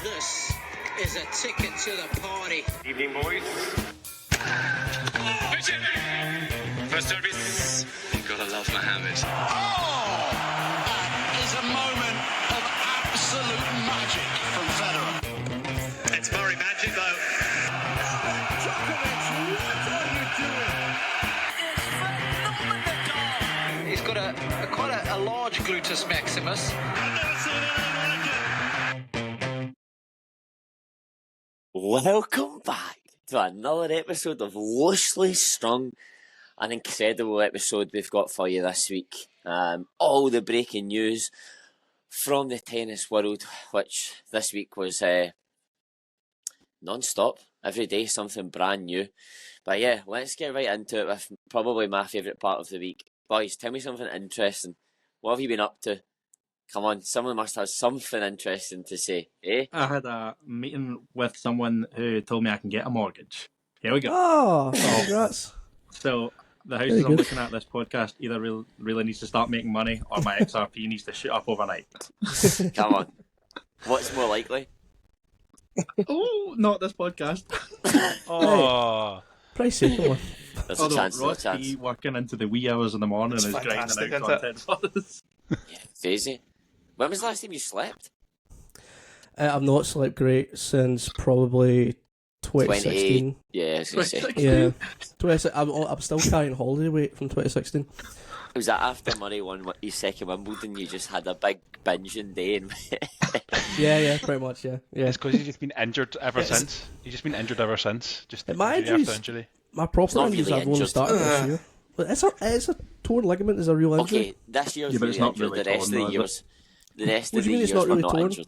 This is a ticket to the party. Evening, boys. First service. You gotta love Mohammed. Oh! That is a moment of absolute magic from Federer. It's Murray magic, though. Djokovic, what are you doing? It's phenomenal. He's got quite a large gluteus maximus. Welcome back to another episode of Loosely Strung. An incredible episode we've got for you this week. All the breaking news from the tennis world, which this week was non-stop. Every day something brand new. But yeah, let's get right into it with probably my favourite part of the week. Boys, tell me something interesting. What have you been up to? Come on, someone must have something interesting to say, eh? I had a meeting with someone who told me I can get a mortgage. Here we go. Oh, congrats. So the houses I'm looking at this podcast either really needs to start making money or my XRP needs to shoot up overnight. Come on. What's more likely? Oh, not this podcast. Oh. Pricey, come on. There's a Although chance, there's a Ross chance. B working into the wee hours in the morning It's is grinding fantastic, out isn't content for us. Yeah, crazy. When was the last time you slept? I've not slept great since probably 2016. Yeah, I was going to say. Yeah, I'm still carrying holiday weight from 2016. Was that after Murray won his second Wimbledon, you just had a big binging day? And Yeah, pretty much, yeah. It's because he's just been injured ever since. He's just been injured ever since. Just My injury injuries- after injury. My proper not injuries really I've only injured. started this year. But it's a torn ligament is a real injury. okay, this year's Yeah, but it's really not injured. really The rest torn, of the though, is years, the rest What of do the you mean years it's not were really not torn? injured.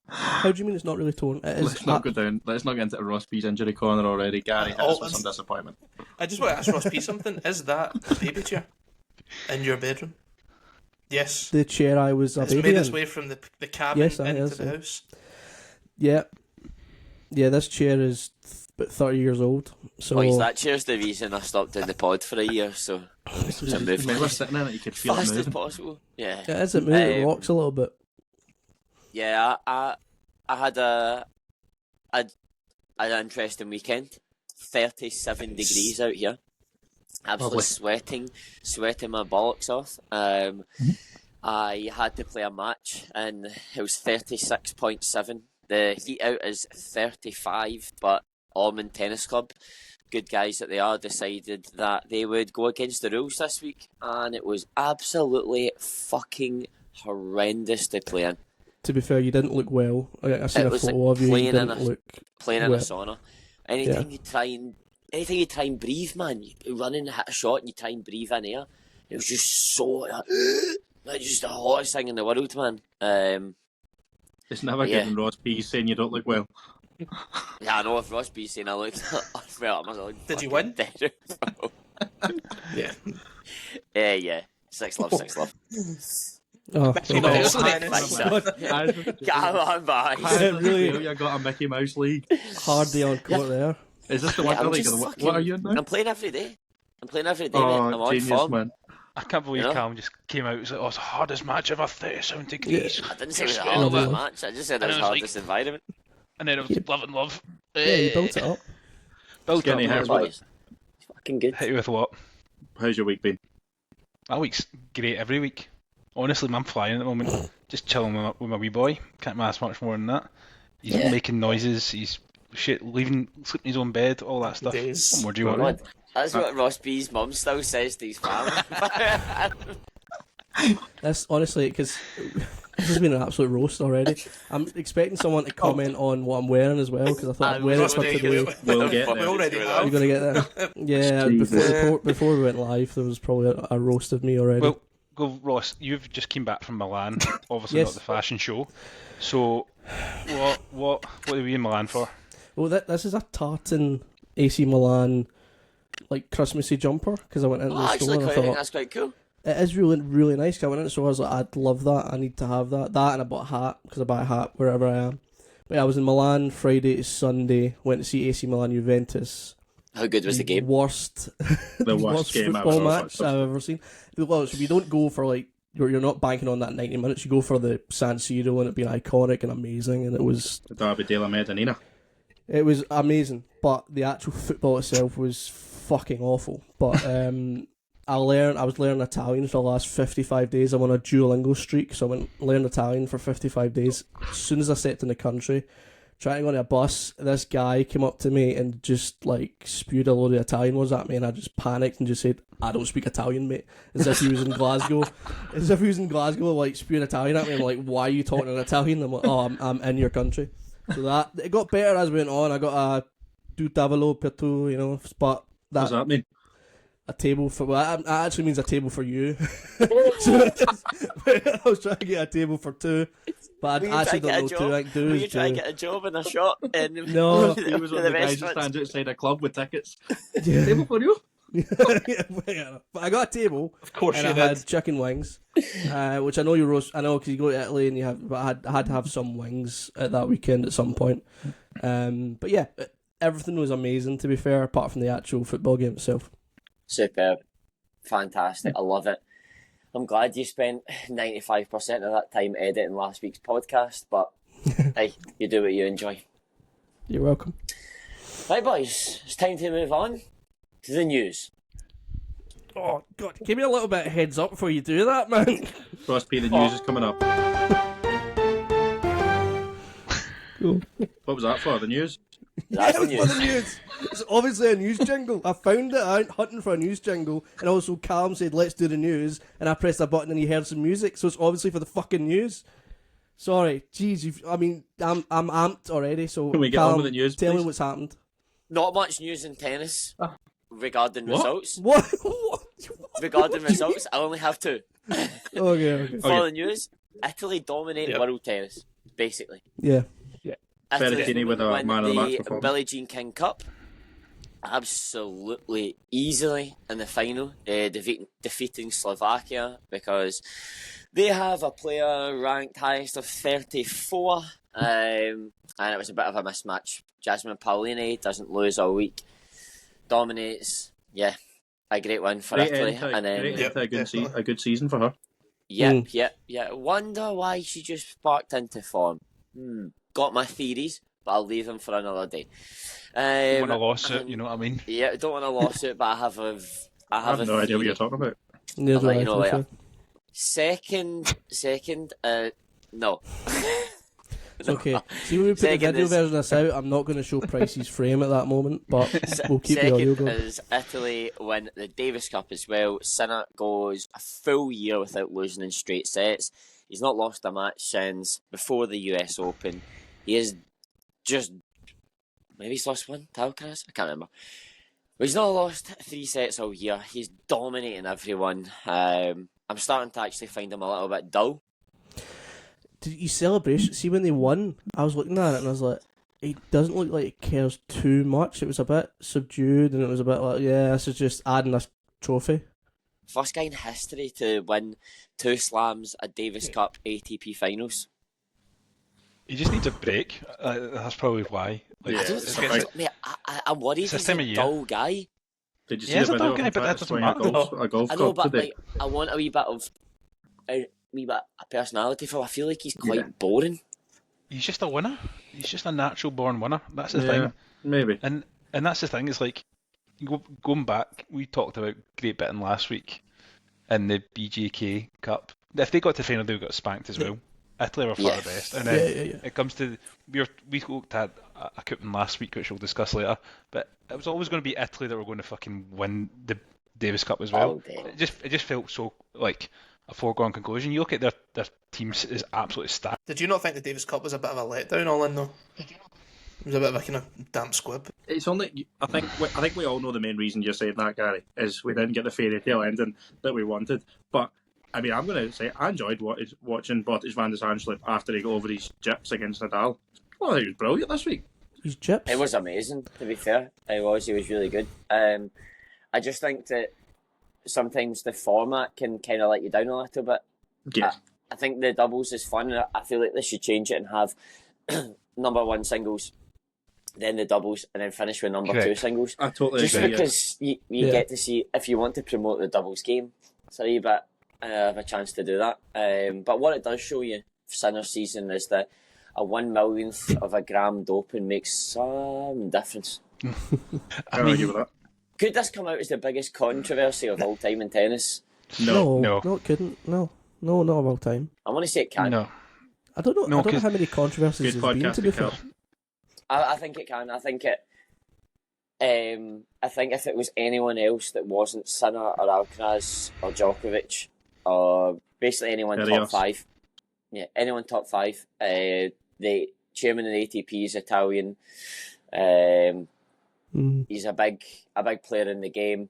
How do you mean it's not really torn? It is. Let's not go down. Let's not get into Ross B's injury corner already. Gary hit us with some disappointment. I just want to ask Ross P something. Is that a baby chair in your bedroom? Yes. The chair I was a It's baby made its in. way from the cabin Yes, it into is, the yeah. house. Yeah. Yeah, this chair is about 30 years old. So Boys, that chair's the reason I stopped doing the pod for a year, so it's a move When we're sitting in it, you could feel it fast as moving. possible. Yeah. it is, it moves, it rocks a little bit. Yeah, I had an interesting weekend. 37 degrees out here. Absolutely sweating my bollocks off. I had to play a match and it was 36.7. The heat out is 35, but Ormond Tennis Club, good guys that they are, decided that they would go against the rules this week, and it was absolutely fucking horrendous to play in. To be fair, you didn't look well. I seen It a was photo like of you. You playing in didn't a- look Playing in a well. sauna. Anytime you try and breathe, man, you run in, hit a shot, and you try and breathe in air. It was just so like just the hottest thing in the world, man. It's never Yeah. good when Ross B saying you don't look well. Yeah, I know if Ross B's saying I look well, I must have looked Did you fucking win? terrible. Yeah. Yeah. 6-love. Oh, Mickey Mouse. Come on, boys. Really? You got a Mickey Mouse league. hard day on court there. Is this the Yeah, Winter I'm League? just Or the, fucking- what are you in now? I'm playing every day. Mate. I'm on genius, form. man. I can't believe You know? Callum just came out and said, it's the hardest match ever, 37 degrees. I didn't say it was the Yeah. hardest Yeah. match. I just said it And was it the was hardest environment. And then it was love and love. Yeah, you built it up. Built Skinny up. hair. Boys, it's fucking good. Hit you with what? How's your week been? My week's great every week. Honestly, I'm flying at the moment. Just chilling with my wee boy. Can't ask much more than that. He's making noises. He's sleeping in his own bed, all that stuff. Days. What more do you want? What? That's what Ross B's mum still says to his family. That's honestly because this has been an absolute roast already. I'm expecting someone to comment on what I'm wearing as well because I thought I'd wear it for today. We'll get We there. already You're have. gonna get there. Yeah, before we went live, there was probably a roast of me already. Well, go Ross. You've just came back from Milan. Obviously Yes. not the fashion show. So, what are we in Milan for? Well, this is a tartan AC Milan like Christmassy jumper because I went into the store Actually, and I I think thought that's quite cool. it is really really nice. 'Cause I went into the store, I was like, I'd love that. I need to have that. That and I bought a hat because I buy a hat wherever I am. But yeah, I was in Milan Friday to Sunday. Went to see AC Milan Juventus. How good was the game? Worst, The worst game I've football ever match watched. I've ever seen. Well, so we don't go for like you're not banking on that 90 minutes. You go for the San Siro and it being iconic and amazing, and it was The Derby della Medinina. It was amazing, but the actual football itself was fucking awful. But I was learning Italian for the last 55 days. I'm on a Duolingo streak, so I went learn Italian for 55 days. As soon as I stepped in the country, trying to go on a bus, this guy came up to me and just like spewed a load of Italian words at me, and I just panicked and just said, "I don't speak Italian, mate," as if he was in Glasgow. As if he was in Glasgow, like spewing Italian at me. I'm like, "Why are you talking in Italian?" I'm like, "Oh, I'm in your country." So that it got better as we went on. I got a tu tavolo per tu, but What does that mean? a table for that actually means a table for you. So I was trying to get a table for two, but I actually don't know two. I can do Were is you trying two. to get a job in a shop? No. He was one of the guys that stands outside a club with tickets. Yeah. Table for you? Yeah, but I got a table. Of course and you I did. had chicken wings, which I know you roast. I know because you go to Italy and you have. But I had to have some wings at that weekend at some point. But yeah, everything was amazing. To be fair, apart from the actual football game itself. Superb. Fantastic. I love it. I'm glad you spent 95% of that time editing last week's podcast, but hey, you do what you enjoy. You're welcome. Right, boys, it's time to move on to the news. Oh God, give me a little bit of heads up before you do that, man. Ross P, the news is coming up. Cool. What was that for? The news? That's the It was for news. the news. It's obviously a news jingle. I found it out hunting for a news jingle, and also Callum said, "Let's do the news," and I pressed a button and he heard some music. So it's obviously for the fucking news. Sorry, jeez. I'm amped already. So Can we get Callum, on with the news, tell me please? what's happened. Not much news in tennis regarding What? results. What? What? Regarding results, I only have two. Okay. For the news, Italy dominated Yep. world tennis, basically. Yeah. Berrettini with a won man of the match the performance. Billie Jean King Cup absolutely easily in the final, defeating Slovakia because they have a player ranked highest of 34, and it was a bit of a mismatch. Jasmine Paolini doesn't lose all week, dominates. Yeah, a great win for Italy, and then A good season for her. Yep. Wonder why she just sparked into form. Got my theories, but I'll leave them for another day. Want a lawsuit, you know what I mean? Yeah, don't want a lawsuit, but I have I a have no idea what you're talking about. Yeah, I'll let you know right, later. Second, no. It's okay. See, when we put the Second video is- version of this out, I'm not going to show Price's frame at that moment, but we'll keep the audio Second going. is Italy win the Davis Cup as well. Sinner goes a full year without losing in straight sets. He's not lost a match since before the US Open. He is just... Maybe he's lost one? Alcaraz? I can't remember. But he's not lost 3 sets all year. He's dominating everyone. I'm starting to actually find him a little bit dull. Did you celebration? See, when they won, I was looking at it and I was like, he doesn't look like he cares too much. It was a bit subdued and it was a bit like, yeah, this is just adding a trophy. First guy in history to win 2 slams, a Davis Cup, ATP finals. He just needs a break. That's probably why. Like, Yeah, it's getting- Mate, I'm worried It's this he's time a of year. dull guy. Did you see Yeah, he's a a video dog guy, of but him that doesn't swinging matter. a golf I know, club but today? like, I want a wee bit of personality for him. I feel like he's quite boring. He's just a winner. He's just a natural born winner. That's the Yeah, thing. maybe. And that's the thing. It's like going back. We talked about Great Britain last week in the BJK Cup. If they got to final, they got spanked as well. Italy were far Yeah. the best. And then Yeah. it comes to we looked at a cup last week, which we'll discuss later. But it was always going to be Italy that were going to fucking win the Davis Cup as well. All day. It just felt so like a foregone conclusion. You look at their teams is absolutely stacked. Did you not think the Davis Cup was a bit of a letdown all in though? It was a bit of a kind of damp squib. It's only. I think we all know the main reason you're saying that, Gary, is we didn't get the fairy tale ending that we wanted. But I mean, I'm going to say I enjoyed watching Botic van der Zandschulp after he got over his jips against Nadal. Oh, I think he was brilliant this week. He's chips. It was amazing, to be fair. He was really good. I just think that sometimes the format can kind of let you down a little bit. Yeah. I think the doubles is fun. I feel like they should change it and have number 1 singles, then the doubles, and then finish with number Correct. 2 singles. I totally Just agree. because you Yeah. get to see, if you want to promote the doubles game, it's a wee bit have a chance to do that. But what it does show you, Sinner's season, is that a 1 millionth of a gram doping makes some difference. I argue with that. Could this come out as the biggest controversy of all time in tennis? No, it couldn't. No, not of all time. I want to say it can. No. I don't know. No, I don't know 'cause- how many controversies Good there's been. podcast, To be Cal. fair, I think it can. I think it. I think if it was anyone else that wasn't Sinner or Alcaraz or Djokovic or basically anyone top Kyrgios. 5, anyone top 5, the chairman of the ATP is Italian. He's a big player in the game,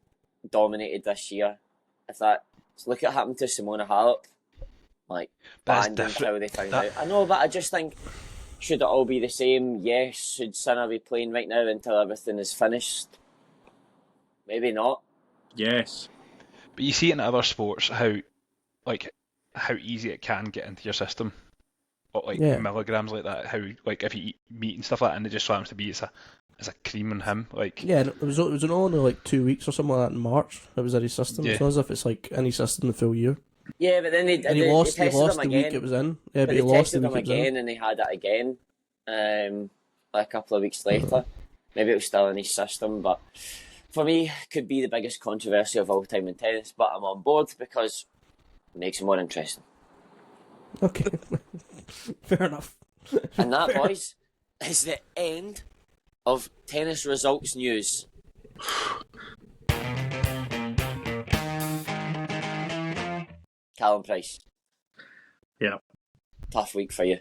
dominated this year. Look what happened to Simona Halep, like That's banned until they found That- out. I know, but I just think, should it all be the same? Yes. Should Sinner be playing right now until everything is finished? Maybe not. Yes. But you see it in other sports how easy it can get into your system. Or milligrams like that. How if you eat meat and stuff like that, and it just happens to be it's a cream on him. it was only like 2 weeks or something like that in March. It was in his system. Yeah. It's not as if it's like in his system the full year. Yeah, but then And he lost tested the him week again. it was in. Yeah, but But he they lost the tested week him it was in. again, and they had it again. Like a couple of weeks later. Maybe it was still in his system, but for me, it could be the biggest controversy of all time in tennis. But I'm on board because it makes it more interesting. Okay, fair enough. And that, boys, is the end of tennis results news. Callum Price, Yeah. tough week for you.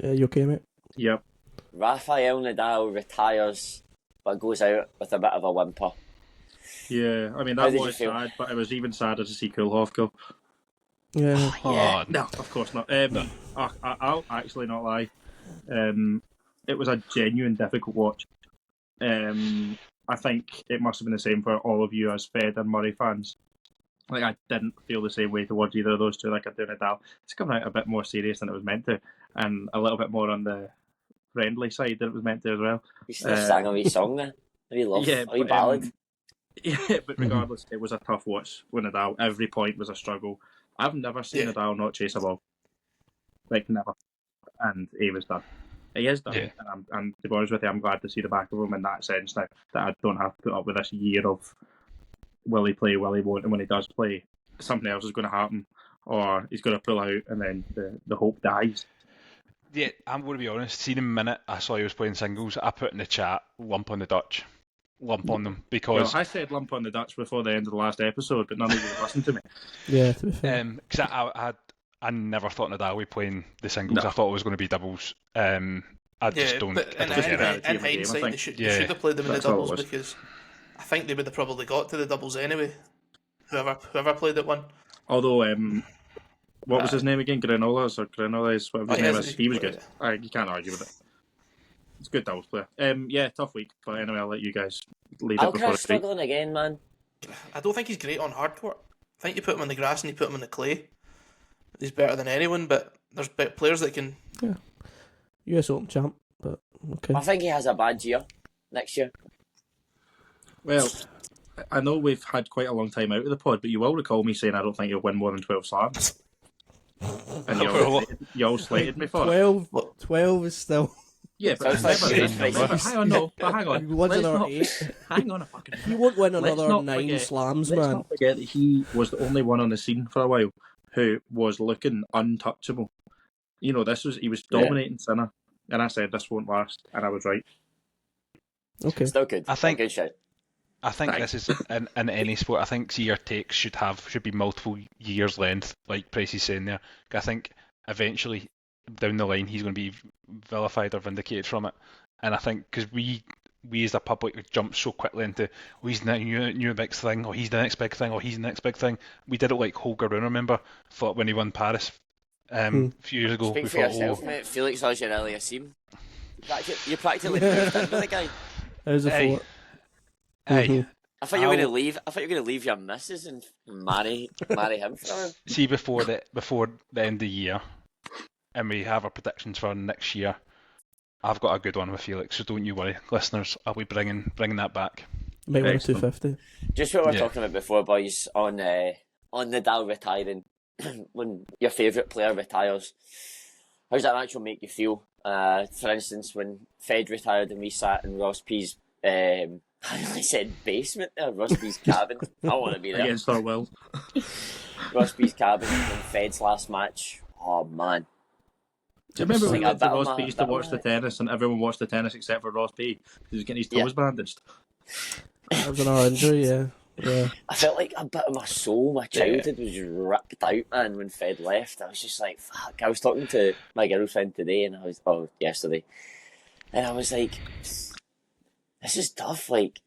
Yeah, you okay, mate? Yep. Rafael Nadal retires, but goes out with a bit of a whimper. Yeah. I mean, How that did you was feel? sad, but it was even sadder to see Kulhoff go. Yeah. Oh, No, of course not. I'll actually not lie. It was a genuine difficult watch. I think it must have been the same for all of you as Fed and Murray fans. Like, I didn't feel the same way towards either of those two like I do Nadal. It's coming out a bit more serious than it was meant to, and a little bit more on the friendly side than it was meant to as well. You should have sang a wee song there. A wee love, Yeah, a wee but, ballad. Yeah, but regardless, it was a tough watch with Nadal. Every point was a struggle. I've never seen Nadal not chase a ball. Like, never. And he was done. He is done. Yeah. And to be honest with you, I'm glad to see the back of him in that sense now, that I don't have to put up with this year of will he play, will he won't, and when he does play, something else is going to happen, or he's going to pull out, and then the hope dies. yeah, I'm going to be honest. See the minute I saw he was playing singles, I put in the chat, lump on the Dutch. Lump on them, Well, because I said lump on the Dutch before the end of the last episode, but none of you listened to me. Yeah, to be fair. I never thought Nadal would be playing the singles. No. I thought it was going to be doubles. I just don't. But I in, don't get it. in Team of the game, I hindsight, think. they should Yeah. have played them in the That's all it doubles was. because I think they would have probably got to the doubles anyway. Whoever played it won. Although, what was his name again? Granolas or Granolas, whatever his Oh, name yeah, is. He was yeah. good. You can't argue with it. It's a good doubles player. Yeah, tough week. But anyway, I'll let you guys lead it before I Alcaraz speak. struggling again, man. I don't think he's great on hard court. I think you put him on the grass and you put him on the clay. He's better than anyone, but there's players that can. US Open champ, but okay. I think he has a bad year next year. Well, I know we've had quite a long time out of the pod, but you will recall me saying I don't think he'll win more than 12 slams. And you all slated me for it. 12 is still. Yeah, but Sounds like remember, a great but price. hang on, no, but hang on. He won Let's another not- 8. Hang on a fucking minute. He won't win Let's another not 9 forget- slams, Let's man. not forget that he was the only one on the scene for a while who was looking untouchable. You know, he was dominating Sinner, and I said this won't last, and I was right. Okay. Still good. I think- Still good shout. I think Thanks. this is in any sport. I think your takes should be multiple years length, like Price is saying there. I think eventually down the line he's going to be vilified or vindicated from it. And I think because we as a public jump so quickly into he's the new big thing, or he's the next big thing, or he's the next big thing. We did it like Holger Rune, remember? Thought when he won Paris a few years ago. Speak We for thought, yourself, mate. Felix Auger-Aliassime. You practically moved in with the guy. How's the Hey. thought? hey, I thought you were going to leave. I thought you were going to leave your missus and marry him for him. see before the end of the year, and we have our predictions for next year. I've got a good one with Felix, so don't you worry, listeners. I'll be bringing that back. Might win a Excellent. 250. Just what we were Yeah. talking about before, boys, on Nadal retiring. when your favourite player retires, how does that actually make you feel? For instance, when Fed retired and we sat in Ross P's, I nearly said basement there, Ross P's cabin. I want to be there. Against our will. Ross P's cabin in Fed's last match. Oh man. Do you remember when we went to Like a bit Ross of P's my- to watch the tennis and everyone watched the tennis except for Ross P? He was getting his toes bandaged. That was another injury, yeah. Yeah. I felt like a bit of my soul, my childhood was just ripped out, man, when Fed left. I was just like, fuck. I was talking to my girlfriend today, and yesterday, and I was like, this is tough. Like,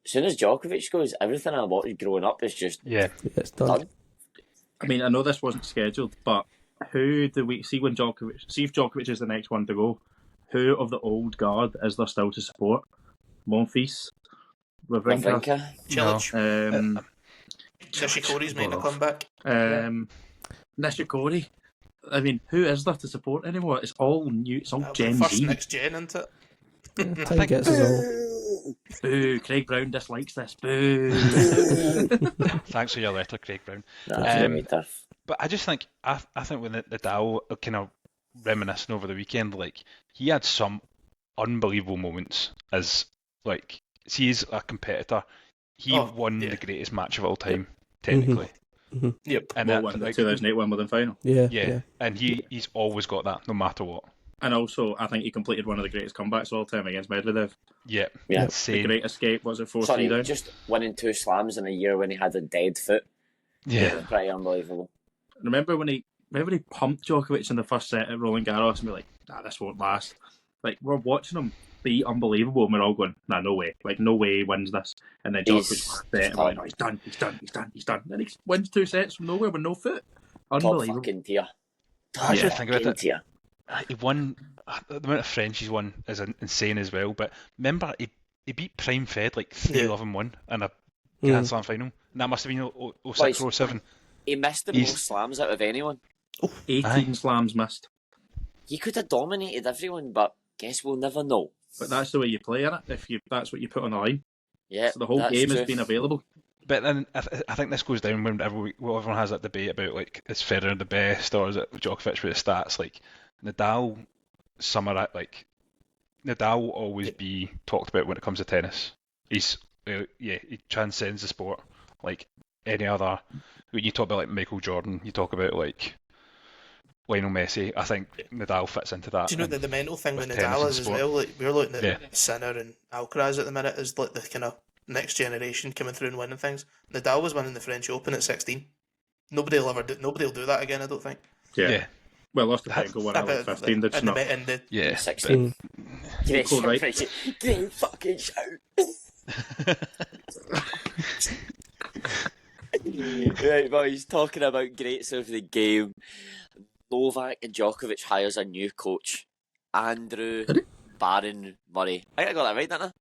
as soon as Djokovic goes, everything I watched growing up is just It's done. done. I mean, I know this wasn't scheduled, but who do we see when Djokovic? See if Djokovic is the next one to go. Who of the old guard is there still to support? Monfils, Wawrinka, Wawrinka. Cilic. Nishikori's making a comeback. Nishikori. I mean, who is there to support anymore? It's all new. It's all Gen First Z. next gen, isn't it? Time gets us all. Boo! Craig Brown dislikes this. Boo! Thanks for your letter, Craig Brown. That's really tough. But I just think I think when Nadal kind of reminiscing over the weekend, like he had some unbelievable moments as like he's a competitor. He won the greatest match of all time, technically. Mm-hmm. Yep. And What that, won the like, 2008 Wimbledon final? Yeah. and he's always got that, no matter what. And also, I think he completed one of the greatest comebacks of all time against Medvedev. Yeah, Yeah. The insane. great escape, was it 4-3 Sorry, down? just winning 2 slams in a year when he had a dead foot. Yeah, Pretty unbelievable. Remember when he pumped Djokovic in the first set at Roland Garros and we're like, nah, this won't last. Like, we're watching him be unbelievable and we're all going, nah, no way. Like, no way he wins this. And then Djokovic set and we're like, no, he's done. Then he wins 2 sets from nowhere with no foot. Top Unbelievable. fucking tier. I should think about Fucking it. tier. He won. The amount of French he's won is insane as well. But remember, he beat Prime Fed like 3-11-1 in a Grand Slam final. And that must have been 06 or 07. He missed the most slams out of anyone. 18 slams missed. He could have dominated everyone, but guess we'll never know. But that's the way you play in it, that's what you put on the line. Yeah, So the whole that's game true. has been available. But then I think this goes down whenever everyone has that debate about like is Federer the best or is it Djokovic with the stats? Like Nadal, Nadal will always be talked about when it comes to tennis. He's he transcends the sport like any other. When you talk about like Michael Jordan, you talk about like Lionel Messi. I think Nadal fits into that. Do you know that the mental thing with with tennis Nadal and is as sport. well? Like we're looking at Yeah. Sinner and Alcaraz at the minute as like the kind of next generation coming through and winning things. Nadal was winning the French Open at 16. Nobody will do that again. I don't think. Yeah. Well, Ostapenko won at like 15, did she not? in the Yeah. 16. Great, Cool, right? great fucking shout. Right, boys, talking about greats of the game. Novak Djokovic hires a new coach, Andrew Barron Murray. I think I got that right, didn't I?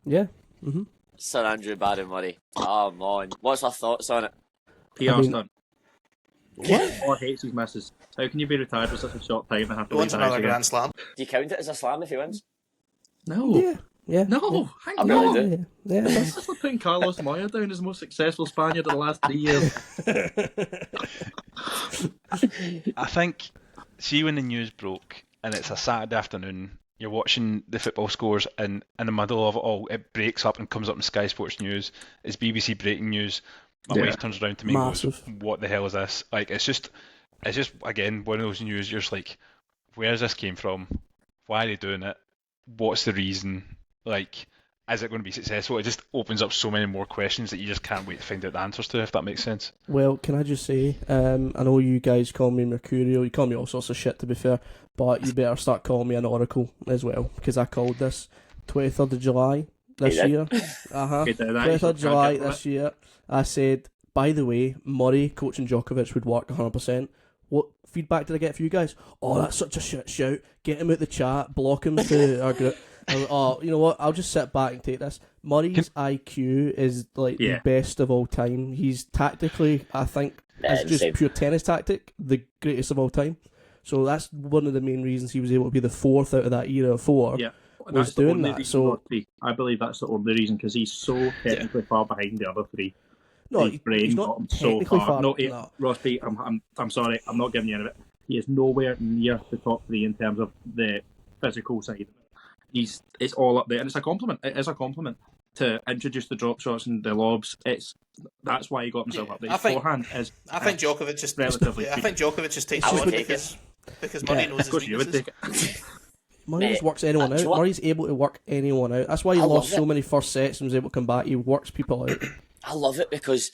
Yeah. Mm-hmm. Sir Andrew Barron Murray. Come on. What's our thoughts on it? PR I mean- stunt. What? Or hates his misses. How can you be retired for such a short time and have he to wants leave the house another again? Grand Slam. Do you count it as a slam if he wins? No. Yeah. Yeah. No, hang I on. really do. Yeah. This is like putting Carlos Moya down as the most successful Spaniard of the last 3 years. I think, see when the news broke and it's a Saturday afternoon, you're watching the football scores and in the middle of it all, it breaks up and comes up in Sky Sports News. It's BBC breaking news. My Yeah. wife turns around to me and Massive. goes, what the hell is this? Like, it's just again, one of those news, you're just like, where's this came from? Why are they doing it? What's the reason? Like, is it going to be successful? It just opens up so many more questions that you just can't wait to find out the answers to, if that makes sense. Well, can I just say, I know you guys call me Mercurial, you call me all sorts of shit to be fair, but you better start calling me an oracle as well, because I called this 23rd of July this You did? year. Uh-huh. Okay, that 23rd of July can't get this year. I said, by the way, Murray coaching Djokovic would work 100%. What feedback did I get for you guys? Oh, that's such a shit shout. Get him out the chat, block him to our group. Oh, you know what? I'll just sit back and take this. Murray's IQ is like the best of all time. He's tactically, I think, as just insane. pure tennis tactic, the greatest of all time. So that's one of the main reasons he was able to be the fourth out of that era of four. Yeah. Was That's the doing only that, reason so- not to be. I believe that's the only reason because he's so technically far behind the other three. No, his brain he's got not him so technically far. far. No, No. Ross P, I'm sorry, I'm not giving you any of it. He is nowhere near the top three in terms of the physical side. It's all up there, and it's a compliment. It is a compliment to introduce the drop shots and the lobs. That's why he got himself up there. His forehand is. I think Djokovic just relatively. I think Djokovic just takes I would on take because Murray knows Of his course, you would weaknesses. take it. Murray Mate, just works anyone do you out. know what? Murray's able to work anyone out. That's why he I lost love so it. many first sets and was able to come back. He works people out. I love it because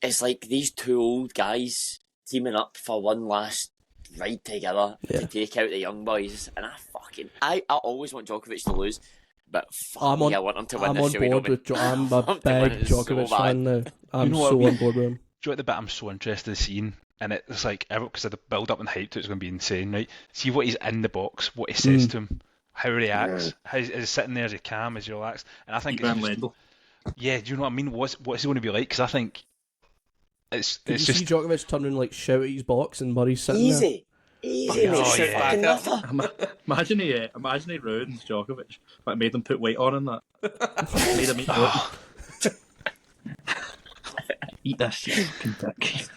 it's like these two old guys teaming up for one last ride together to take out the young boys, and I always want Djokovic to lose, but fuck me, I want him to win I'm this on show. board with I'm a want him to win big it so Djokovic bad. fan now. I'm know what so we- on board with him. Do you know what the bit I'm so interested in seeing? And it's like, because of the build up and hype to it's going to be insane, right? See what he's in the box, what he says to him, how he reacts, how is he sitting there, is he calm, is he relaxed? And I think Van it's just, Lendl. yeah, do you know what I mean? What's he going to be like? Because I think it's Did you just see Djokovic turn and like shout at his box and Murray's sitting there? Easy, mate. Oh, Shit, yeah. fucking nutter. Imagine he ruins Djokovic, but made him put weight on and that. Made him eat it. Eat this, you fucking dick.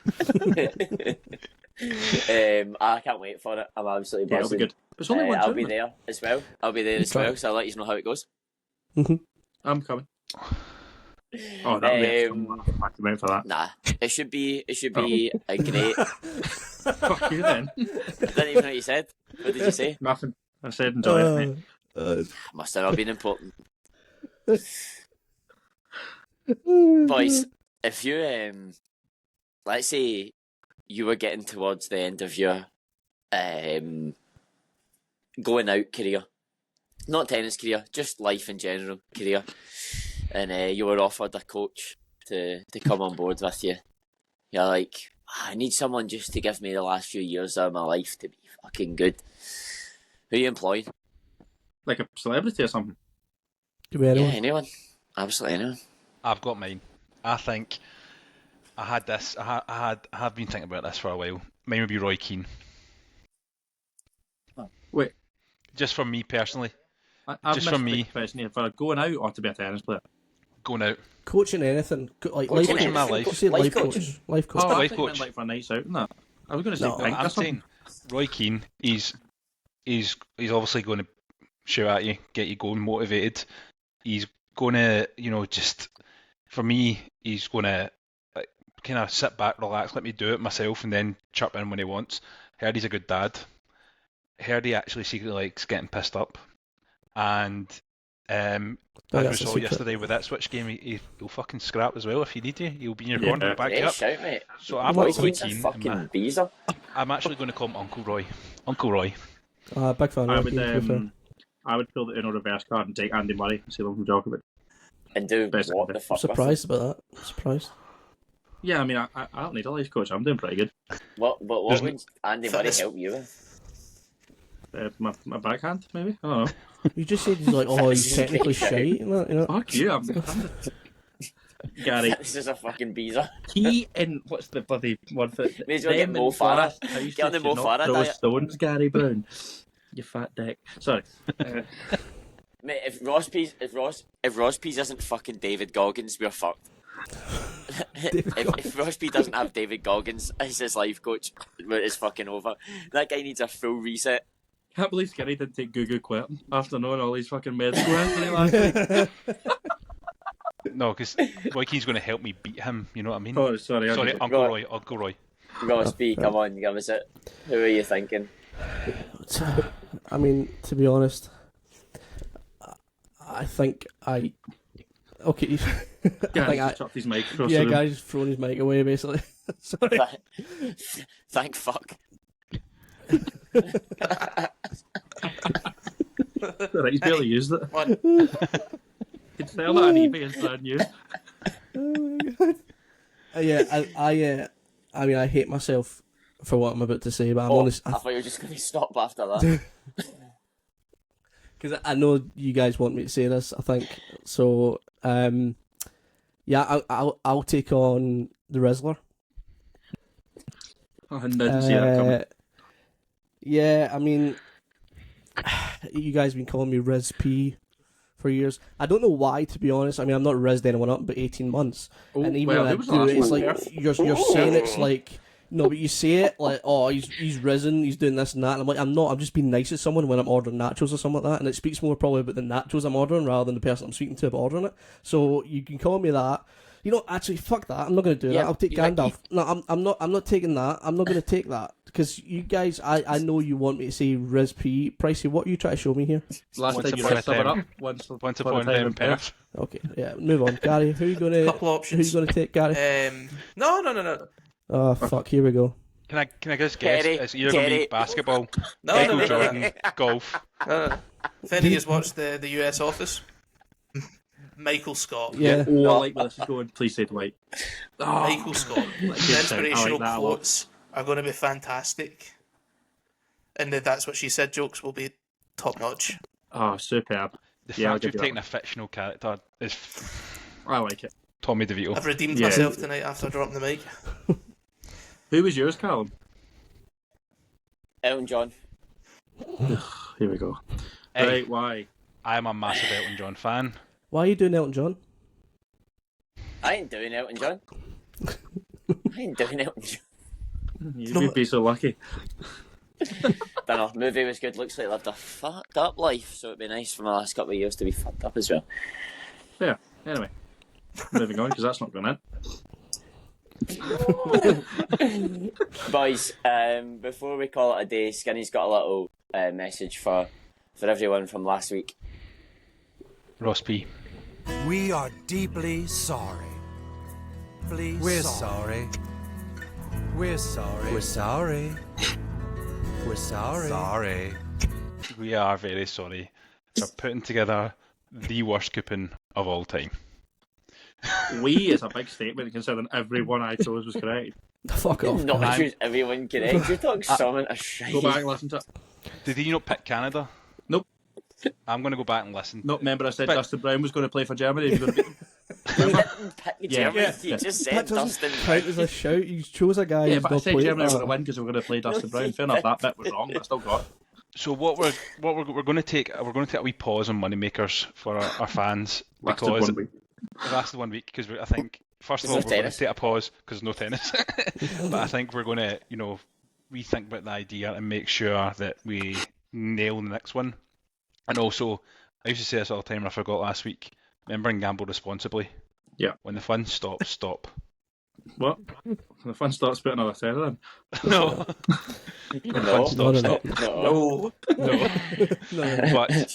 I can't wait for it. I'm absolutely Yeah, it'll be buzzing. good. It's only one I'll turn, be isn't it? there as well. I'll be there as try. well, so I'll let you know how it goes. I'm coming. Oh, that'll be Um, I'll get back to him for that. Nah, it should be Oh. a great. Fuck you then. I didn't even know what you said. What did you say? Nothing. I said enjoy it, mate. Must have not been important. Boys, if you let's say you were getting towards the end of your going out career, not tennis career, just life in general career, and you were offered a coach to come on board with you. You're like, I need someone just to give me the last few years of my life to be fucking good. Who are you employing? Like a celebrity or something. Could be anyone. Yeah, anyone. Absolutely anyone. I've got mine. I think I had this. I have been thinking about this for a while. Mine would be Roy Keane. Wait, Just for me personally, I've Just missed from the me. question here. For going out or to be a tennis player? going out. Coaching anything. Like Coaching life in my coach. life. Just say Life life coach. coach. Life coach. Oh, I life think you meant coach. like for nights out and that. I was going to say No, pink or I'm something. saying Roy Keane. He's obviously going to shout at you, get you going, motivated. He's going to, just for me, he's going to kind of sit back, relax, let me do it myself, and then chirp in when he wants. Heard he's a good dad. Heard he actually secretly likes getting pissed up. And as we that's a saw secret. yesterday with that Switch game, he'll fucking scrap as well if you need you. He'll be in your Yeah. corner, back you Great up. shout, mate. So I've Roy got Roy Keane's a Keane. fucking beezer. I'm actually going to call him Uncle Roy. Uncle Roy. Big fan I of would Keane, to be fair. I would pull the Uno reverse card and take Andy Murray and steal him from Djokovic. And do Best what idea. the I'm fuck with surprised about that. I'm surprised. Yeah, I mean, I don't need a life coach. I'm doing pretty good. it? What There's would Andy Murray help you with? My backhand, maybe? I don't know. You just said he's like, oh, he's technically shite. And that, Fuck you, I'm Gary, This is a fucking beezer. he in what's the bloody word for it? May as well get Them Mo in Farah. class, I used Get on to the Mo not Farah throw diet. stones, Gary Brown. You fat dick. Sorry. Mate, if Ross Pease isn't fucking David Goggins, we're fucked. if Ross P doesn't have David Goggins as his life coach, it's fucking over. That guy needs a full reset. Can't believe Skinny didn't take Gugu Quentin after knowing all these fucking medical history last week. No, because Roy Keane's going to help me beat him. You know what I mean? Oh, sorry. Sorry, I Uncle Right. Roy. Uncle Roy. Ross P, come on, give us it. Who are you thinking? I mean, to be honest, I think I. Okay. I think Gary chucked his mic across yeah, the room. guy's thrown his mic away basically. Sorry. Thank fuck. Right, he's barely used it. What? He'd sell that on eBay as brand new. Oh my god. I mean, I hate myself for what I'm about to say, but I'm Oh, honest. I thought you were just going to stop after that. Because I know you guys want me to say this, I think. So, yeah, I'll take on the Rizzler. I didn't see that coming. Yeah, I mean, you guys been calling me Riz P for years. I don't know why, to be honest. I mean, I'm not rizzed anyone up, but 18 months. Oh, And even well, when I who was the do last it, it's one? like you're saying it's like no, but you say it like, oh, he's risen, he's doing this and that. And I'm like, I'm not. I'm just being nice to someone when I'm ordering nachos or something like that. And it speaks more probably about the nachos I'm ordering rather than the person I'm speaking to about ordering it. So you can call me that. You know, actually, fuck that. I'm not going to do that. I'll take Gandalf. No, I'm not. I'm not taking that. I'm not going to take that because you guys. I know you want me to say Riz P. Pricey, what are you trying to show me here? Last Once time you upon a sum it time. up. Once upon a time in Perth. Okay, yeah, move on, Gary. Who are you going to? Couple options. Who are you going to take, Gary? No. Oh fuck! Here we go. Can I just guess? Kerry, It's either going to be Kerry. basketball, No, Michael no. Jordan, golf. If any has watched the US Office, Michael Scott. Yeah. Oh, I like where this is going. Please say Dwight. Michael Scott. The inspirational that a lot. quotes are going to be fantastic. And that's what she said jokes will be top notch. Oh, superb. The Yeah, I'll fact give you've you taken a fictional character is I like it. Tommy DeVito. I've redeemed Yeah. myself tonight after dropping the mic. Who was yours, Callum? Elton John. Here we go. Hey. Right, why? I am a massive Elton John fan. Why are you doing Elton John? I ain't doing Elton John. I ain't doing Elton John. You would be so lucky. Dunno, movie was good. Looks like he lived a fucked up life, so it'd be nice for my last couple of years to be fucked up as well. Yeah, anyway. Moving on, because that's not going in. Boys, before we call it a day, Skinny's got a little message for everyone from last week. Ross P. We are deeply sorry. We're sorry. We're sorry. We're sorry. We're sorry. Sorry. We are very sorry for putting together the worst coupon of all time. We is a big statement considering everyone I chose was correct. Fuck off. Not man. choose everyone correct. You're talking something a shite. Go back and listen to it. Did he not pick Canada? Nope. I'm going to go back and listen. No, remember I said But- Dustin Brown was going to play for Germany. He was going to beat them. You didn't pick Yeah. Germany. Yeah. You just That said doesn't Dustin. count as a shout. You chose a guy Yeah, who's but I not said played. Germany were going to Oh. win because we were going to play Dustin Brown. Fair enough, that bit was wrong, but I still got it. So what we're going to take a wee pause on Moneymakers for our fans Lasted because 1 week. it lasted 1 week because I think first of There's all no we're going tennis. to take a pause because there's no tennis, but I think we're going to rethink about the idea and make sure that we nail the next one. And also, I used to say this all the time and I forgot last week. Remember and gamble responsibly. Yeah. When the fun stops, stop. What? When the fun starts putting another tenner in. No. When the fun stops, stop. No. No. No.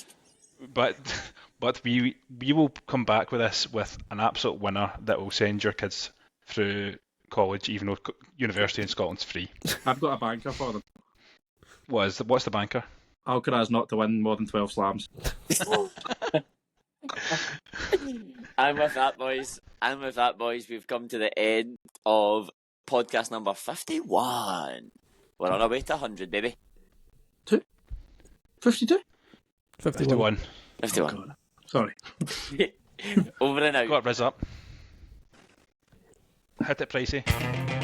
But we will come back with this with an absolute winner that will send your kids through college, even though university in Scotland's free. I've got a banker for them. What's the banker? Alcaraz not to win more than 12 slams. And with that, boys, we've come to the end of podcast number 51. We're on our way to 100, baby. 52? 51. 51. Sorry. Over and out. Got Riz up. Hit it, Pricey.